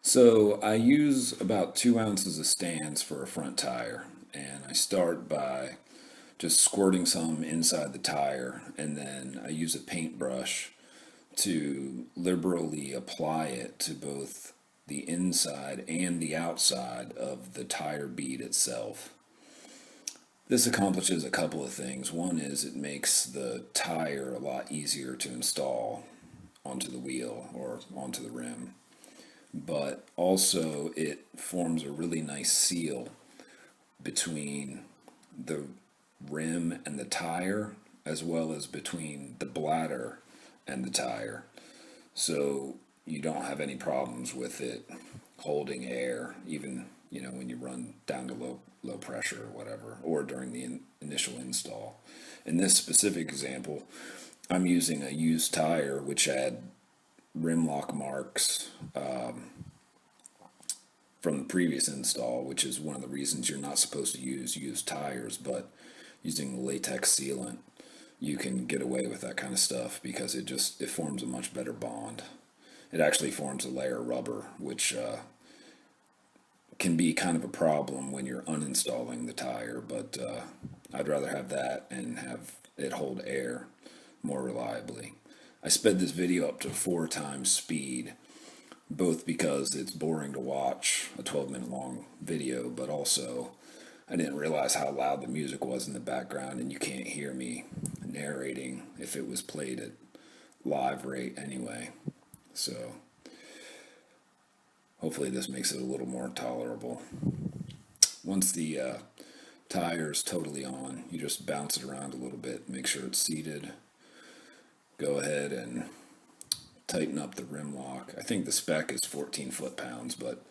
So I use about 2 ounces of stands for a front tire, and I start by just squirting some inside the tire, and then I use a paintbrush to liberally apply it to both the inside and the outside of the tire bead itself. This accomplishes a couple of things. One is it makes the tire a lot easier to install onto the wheel or onto the rim, but also it forms a really nice seal between the rim and the tire, as well as between the bladder and the tire. So you don't have any problems with it holding air, even when you run down to low pressure or whatever, or during the initial install. In this specific example, I'm using a used tire which had rim lock marks from the previous install, which is one of the reasons you're not supposed to use used tires. But using latex sealant, you can get away with that kind of stuff because it forms a much better bond. It actually forms a layer of rubber, which can be kind of a problem when you're uninstalling the tire, but I'd rather have that and have it hold air more reliably. I sped this video up to 4 times speed, both because it's boring to watch a 12-minute long video, but also I didn't realize how loud the music was in the background, and you can't hear me narrating if it was played at live rate anyway. So hopefully this makes it a little more tolerable. Once the tire's totally on, you just bounce it around a little bit, make sure it's seated. Go ahead and tighten up the rim lock. I think the spec is 14 foot-pounds, but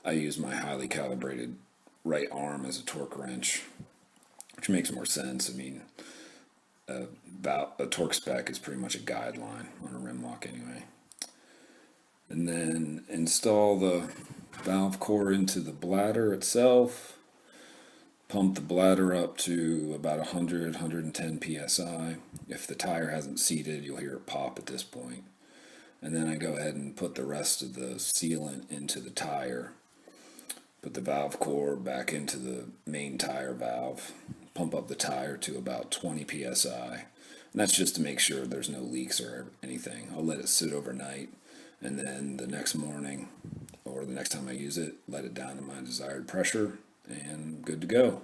I use my highly calibrated right arm as a torque wrench, which makes more sense. I mean, about a torque spec is pretty much a guideline on a rim lock anyway. And then install the valve core into the bladder itself. Pump the bladder up to about 100, 110 psi. If the tire hasn't seated, you'll hear it pop at this point. And then I go ahead and put the rest of the sealant into the tire. Put the valve core back into the main tire valve. Pump up the tire to about 20 psi. And that's just to make sure there's no leaks or anything. I'll let it sit overnight, and then the next morning or the next time I use it, let it down to my desired pressure, and good to go.